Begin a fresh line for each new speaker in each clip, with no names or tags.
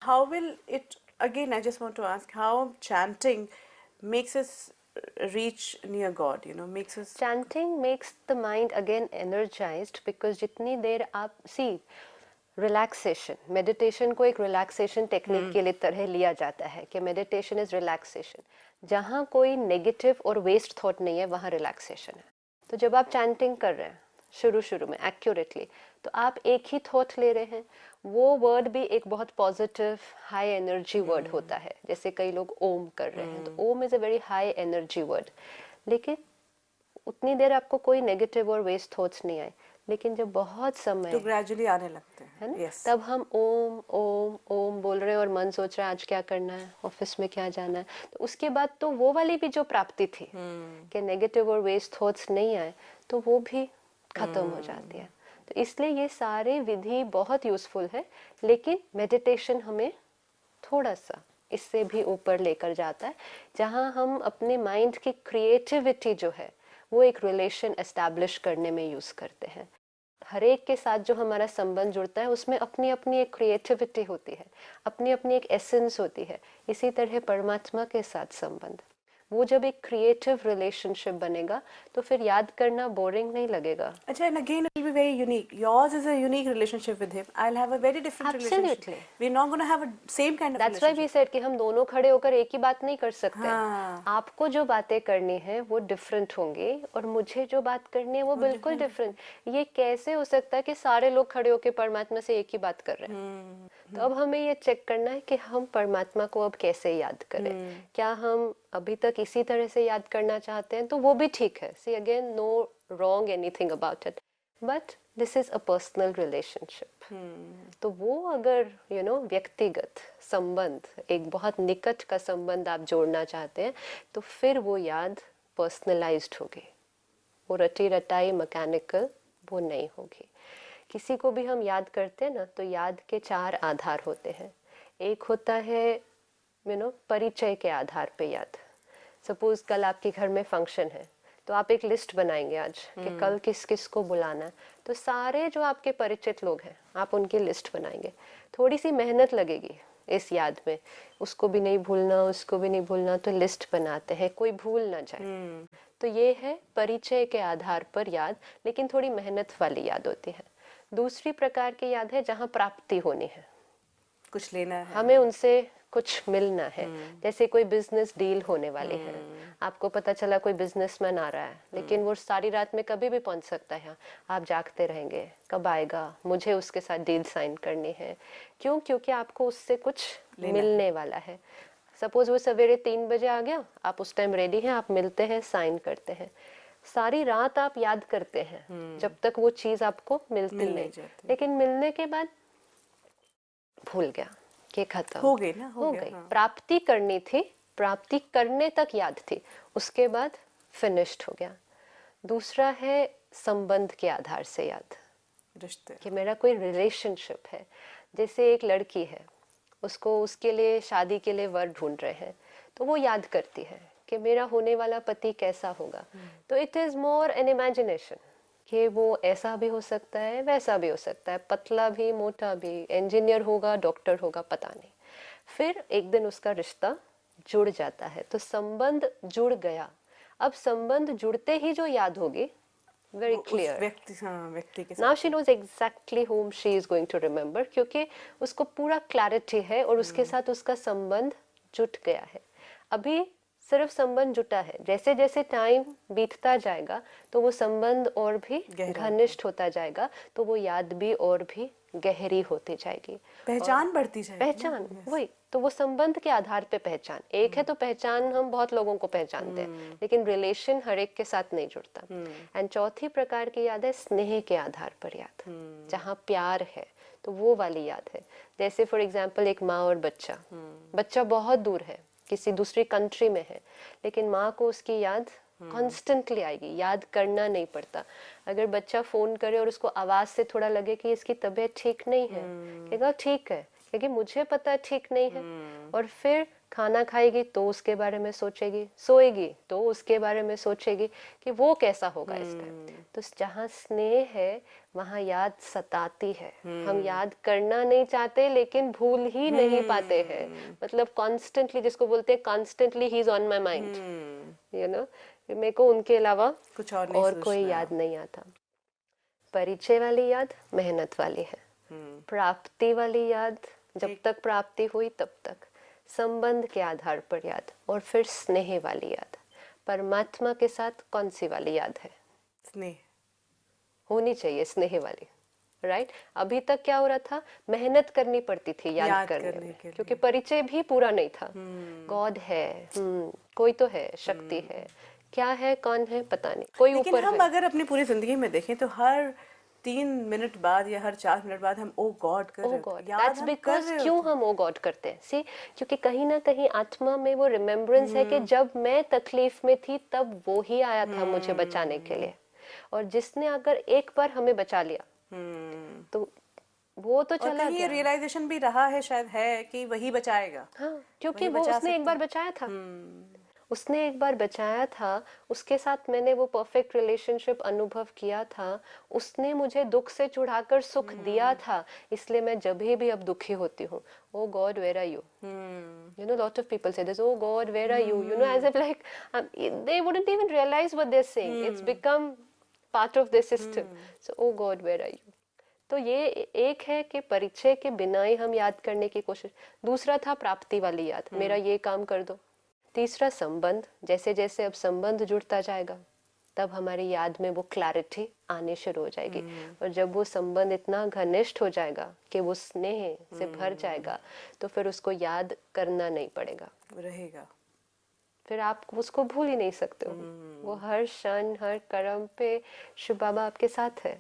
How will it, again, I just want to ask, how chanting makes us reach near God, makes us.
Chanting makes the mind again energized, because जितनी देर आप relaxation, meditation को एक relaxation technique के लिए तरह लिया जाता है कि मेडिटेशन इज रिलैक्सेशन। जहाँ कोई नेगेटिव और वेस्ट थॉट नहीं है वहाँ रिलैक्सेशन है। तो जब आप चैंटिंग कर रहे हैं शुरू शुरू में एक्यूरेटली, तो आप एक ही थॉट ले रहे हैं। वो वर्ड भी एक बहुत पॉजिटिव हाई एनर्जी वर्ड होता है, जैसे कई लोग ओम कर रहे हैं, तो Om is a very high energy word, लेकिन उतनी देर आपको कोई नेगेटिव और वेस्ट थॉट्स नहीं आए। लेकिन जब बहुत समय
तो ग्रेजुअली आने लगते हैं,
है ना,
yes.
तब हम ओम ओम ओम बोल रहे हैं और मन सोच रहा है आज क्या करना है, ऑफिस में क्या जाना है, तो उसके बाद तो वो वाली भी जो प्राप्ति थी कि नेगेटिव और वेस्ट थॉट्स नहीं आए, तो वो भी खत्म हो जाती है। तो इसलिए ये सारे विधि बहुत यूजफुल है, लेकिन मेडिटेशन हमें थोड़ा सा इससे भी ऊपर लेकर जाता है, जहाँ हम अपने माइंड की क्रिएटिविटी जो है वो एक रिलेशन एस्टैब्लिश करने में यूज करते हैं। हर एक के साथ जो हमारा संबंध जुड़ता है उसमें अपनी अपनी एक क्रिएटिविटी होती है, अपनी अपनी एक एसेंस होती है। इसी तरह परमात्मा के साथ संबंध, वो जब एक क्रिएटिव रिलेशनशिप बनेगा तो फिर याद करना बोरिंग नहीं लगेगा।
अच्छा, and again it will be very unique. Yours is a unique relationship with him. I'll have a very different relationship.
Absolutely.
We're not going to have a same kind of
That's why we
relationship.
said कि हम दोनों खड़े होकर एक ही बात नहीं कर सकते।
हाँ.
आपको जो बातें करनी है वो डिफरेंट होंगी और मुझे जो बात करनी है वो बिल्कुल डिफरेंट। ये कैसे हो सकता है कि सारे लोग खड़े होकर परमात्मा से एक ही बात कर रहे हैं? तो अब हमें ये चेक करना है कि हम परमात्मा को अब कैसे याद करें। क्या हम अभी तक इसी तरह से याद करना चाहते हैं तो वो भी ठीक है। See again, no wrong anything about it, but this is a personal relationship. तो वो अगर व्यक्तिगत संबंध, एक बहुत निकट का संबंध आप जोड़ना चाहते हैं, तो फिर वो याद पर्सनलाइज्ड होगी, वो रटी रटाई मैकेनिकल वो नहीं होगी। किसी को भी हम याद करते हैं ना, तो याद के 4 आधार होते हैं। एक होता है परिचय के आधार पे याद। सपोज कल आपके घर में फंक्शन है, तो आप एक लिस्ट बनाएंगे आज कि कल किस किस को बुलाना है, तो सारे जो आपके परिचित लोग हैं आप उनकी लिस्ट बनाएंगे। थोड़ी सी मेहनत लगेगी इस याद में, उसको भी नहीं भूलना उसको भी नहीं भूलना, तो लिस्ट बनाते हैं कोई भूल ना जाए। तो ये है परिचय के आधार पर याद, लेकिन थोड़ी मेहनत वाली याद होती है। दूसरी प्रकार की याद है जहाँ प्राप्ति होनी है,
कुछ लेना है,
हमें उनसे कुछ मिलना है। जैसे कोई बिजनेस डील होने वाली है, आपको पता चला कोई बिजनेसमैन आ रहा है, लेकिन वो सारी रात में कभी भी पहुंच सकता है। आप जागते रहेंगे कब आएगा, मुझे उसके साथ डील साइन करनी है। क्यों? क्योंकि आपको उससे कुछ मिलने वाला है। सपोज वो सवेरे 3 बजे आ गया, आप उस टाइम रेडी हैं, आप मिलते हैं, साइन करते हैं। सारी रात आप याद करते हैं जब तक वो चीज आपको मिलती नहीं, लेकिन मिलने के बाद भूल गया कि खत्म
हो गई ना,
हो गई। प्राप्ति करनी थी, प्राप्ति करने तक याद थी, उसके बाद फिनिश्ड हो गया। दूसरा है संबंध के आधार से याद,
रिश्ते,
कि मेरा कोई रिलेशनशिप है। जैसे एक लड़की है, उसको उसके लिए शादी के लिए वर ढूंढ रहे हैं, तो वो याद करती है कि मेरा होने वाला पति कैसा होगा। तो it is more N imagination कि वो ऐसा भी हो सकता है वैसा भी हो सकता है, पतला भी मोटा भी, इंजीनियर होगा डॉक्टर होगा, पता नहीं। फिर एक दिन उसका रिश्ता जुड़ जाता है, तो संबंध जुड़ गया। अब संबंध जुड़ते ही जो याद होगी very clear,
व्यक्ति के
now she knows exactly whom she is going to remember, क्योंकि उसको पूरा क्लैरिटी है और उसके साथ उसका संबंध जुट गया है। अभी सिर्फ संबंध जुटा है, जैसे जैसे टाइम बीतता जाएगा तो वो संबंध और भी घनिष्ठ होता जाएगा, तो वो याद भी और भी गहरी होती जाएगी,
पहचान बढ़ती जाएगी।
पहचान वही, तो वो संबंध के आधार पे पहचान एक है। तो पहचान हम बहुत लोगों को पहचानते हैं, लेकिन रिलेशन हर एक के साथ नहीं जुड़ता। एंड चौथी प्रकार की याद है स्नेह के आधार पर याद, जहाँ प्यार है, तो वो वाली याद है। जैसे फॉर एग्जाम्पल एक माँ और बच्चा, बच्चा बहुत दूर है, किसी दूसरी कंट्री में है, लेकिन माँ को उसकी याद कॉन्स्टेंटली आएगी, याद करना नहीं पड़ता। अगर बच्चा फोन करे और उसको आवाज से थोड़ा लगे कि इसकी तबीयत ठीक नहीं है, कहेगा ठीक है, क्योंकि मुझे पता है ठीक नहीं है, और फिर खाना खाएगी तो उसके बारे में सोचेगी, सोएगी तो उसके बारे में सोचेगी कि वो कैसा होगा इस टाइम। तो जहाँ स्नेह है वहाँ याद सताती है। हम याद करना नहीं चाहते लेकिन भूल ही नहीं पाते हैं। मतलब कॉन्स्टेंटली, जिसको बोलते हैं constantly he is on my mind, you know, मेरे को उनके अलावा
कुछ और नहीं
और कोई
सोचना।
याद नहीं आता। परिचय वाली याद मेहनत वाली है, प्राप्ति वाली याद जब तक प्राप्ति हुई तब तक, संबंध के आधार पर याद, और फिर स्नेह वाली याद। परमात्मा के साथ कौन सी वाली याद है?
स्नेह
होनी चाहिए स्नेह वाली, राइट? अभी तक क्या हो रहा था, मेहनत करनी पड़ती थी याद करने में,
के
क्योंकि
लिए।
परिचय भी पूरा नहीं था। गॉड है, कोई तो है, शक्ति है, क्या है, कौन है, पता नहीं, कोई
लेकिन
ऊपर
हम
है।
अगर अपनी पूरी जिंदगी में देखें तो हर 3 मिनट बाद या हर 4 मिनट बाद हम ओ गॉड कर
ओ
रहे होते
गॉड,
हैं, याद
दैट्स
हम कर
बिकॉज
रहे
क्यों
होते हैं।
हम ओ गॉड करते हैं? सी, क्योंकि कहीं ना कहीं आत्मा में वो रिमेम्बरेंस है कि जब मैं तकलीफ में थी तब वो ही आया था मुझे बचाने के लिए। और जिसने अगर एक बार हमें बचा लिया तो वो तो
और
चला
कहीं ये
गया।
रियलाइजेशन भी रहा है शायद, है कि वही बचाएगा,
हाँ, क्योंकि
वही
वो
बचा
उसने एक
सकता
बार
है।
बचाया था, उसने एक बार बचाया था, उसके साथ मैंने वो परफेक्ट रिलेशनशिप अनुभव किया था, उसने मुझे दुख से छुड़ाकर सुख दिया था, इसलिए मैं जब भी अब दुखी होती हूँ, oh god where are you? You know, lot of people say this, oh God, where are you? You know, as if like they wouldn't even realize what they're saying. It's become part of their system. So, oh God, where are you? तो ये एक है कि परिचय के बिना ही हम याद करने की कोशिश। दूसरा था प्राप्ति वाली याद, मेरा ये काम कर दो। तीसरा संबंध, जैसे जैसे अब संबंध जुड़ता जाएगा तब हमारी याद में वो क्लैरिटी आनी शुरू हो जाएगी। और जब वो संबंध इतना घनिष्ठ हो जाएगा कि वो स्नेह से भर जाएगा तो फिर उसको याद करना नहीं पड़ेगा,
रहेगा।
फिर आप उसको भूल ही नहीं सकते हो। वो हर क्षण हर कर्म पे शिव बाबा आपके साथ है।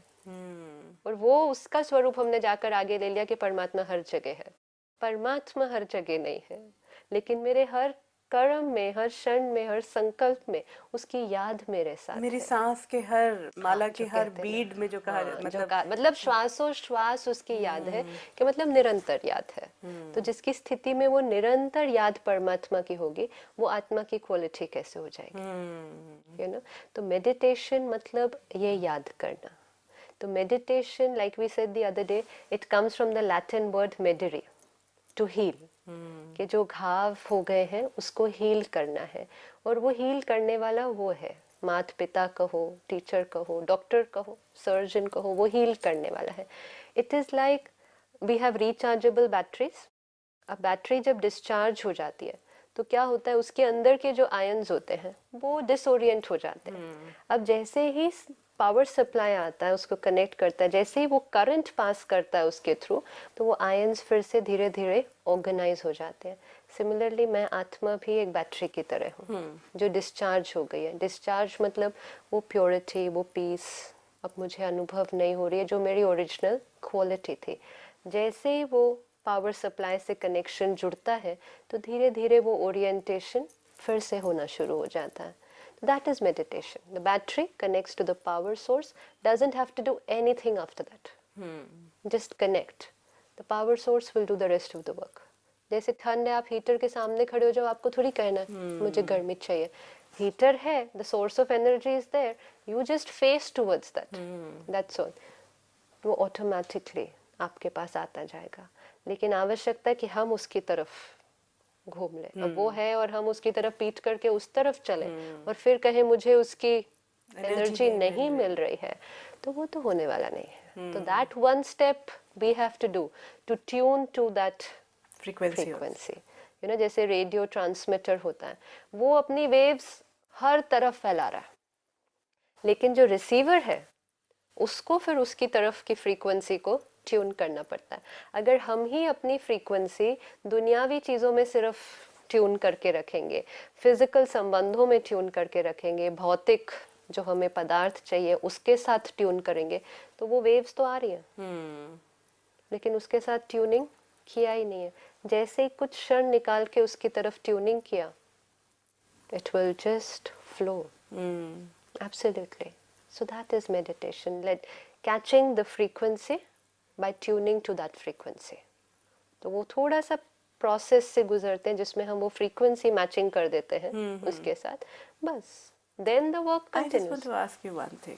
और वो उसका स्वरूप हमने जाकर आगे ले लिया कि परमात्मा हर जगह है। परमात्मा हर जगह नहीं है, लेकिन मेरे हर कर्म में, हर क्षण में, हर संकल्प में उसकी याद मेरे साथ
मेरी
है।
सांस के हर माला
हाँ,
की
जो
हर
कहते हैं
बीड में जो कहा जाता,
मतलब श्वासोश्वास उसकी याद है, कि मतलब निरंतर याद है। तो जिसकी स्थिति में वो निरंतर याद परमात्मा की होगी, वो आत्मा की क्वालिटी कैसे हो जाएगी, यू नो? तो मेडिटेशन मतलब ये याद करना। तो meditation, like we said the other day, it comes from the Latin word mederi, to heal, कि जो घाव हो गए हैं उसको हील करना है। और वो हील करने वाला वो है, माता पिता कहो, टीचर कहो, डॉक्टर कहो, सर्जन कहो, वो हील करने वाला है। It is like we have rechargeable batteries. अब बैटरी जब डिस्चार्ज हो जाती है तो क्या होता है, उसके अंदर के जो आयन्स होते हैं वो डिसोरिएंट हो जाते हैं। अब जैसे ही पावर सप्लाई आता है, उसको कनेक्ट करता है, जैसे ही वो करंट पास करता है उसके थ्रू, तो वो आयन्स फिर से धीरे धीरे ऑर्गेनाइज हो जाते हैं। सिमिलरली मैं आत्मा भी एक बैटरी की तरह हूँ जो डिस्चार्ज हो गई है। डिस्चार्ज मतलब वो प्योरिटी, वो पीस अब मुझे अनुभव नहीं हो रही है जो मेरी ओरिजिनल क्वालिटी थी। जैसे ही वो पावर सप्लाई से कनेक्शन जुड़ता है तो धीरे धीरे वो ओरिएंटेशन फिर से होना शुरू हो जाता है। That is meditation. The battery connects to the power source, doesn't have to do anything after that. Just connect. The power source will do the rest of the work. जैसे ठंड है, आप हीटर के सामने खड़े हो जाओ, आपको थोड़ी कहना है मुझे गर्मी चाहिए। हीटर है, the source of energy is there. You just face towards that. That's all. वो automatically आपके पास आता जाएगा। लेकिन आवश्यकता है कि हम उसकी तरफ घूम ले। अब वो है और हम उसकी तरफ पीट करके उस तरफ चले और फिर कहें मुझे उसकी एनर्जी नहीं मिल रही है, तो वो तो होने वाला नहीं है। तो that one step we have to do to tune to that frequency. You know, जैसे रेडियो ट्रांसमीटर होता है, वो अपनी वेव्स हर तरफ फैला रहा है, लेकिन जो रिसीवर है उसको फिर उसकी तरफ की फ्रीक्वेंसी को ट्यून करना पड़ता है। अगर हम ही अपनी फ्रीक्वेंसी दुनियावी चीज़ों में सिर्फ ट्यून करके रखेंगे, फिजिकल संबंधों में ट्यून करके रखेंगे, भौतिक जो हमें पदार्थ चाहिए उसके साथ ट्यून करेंगे, तो वो वेव्स तो आ रही हैं लेकिन उसके साथ ट्यूनिंग किया ही नहीं है। जैसे ही कुछ क्षण निकाल के उसकी तरफ ट्यूनिंग किया, it will just flow. Absolutely. So that is meditation, catching the frequency by tuning to that frequency. तो वो थोड़ा सा प्रोसेस से गुजरते हैं जिसमें हम वो फ्रीक्वेंसी मैचिंग कर देते हैं उसके साथ, बस then the work
I just want
continues.
to ask you one thing.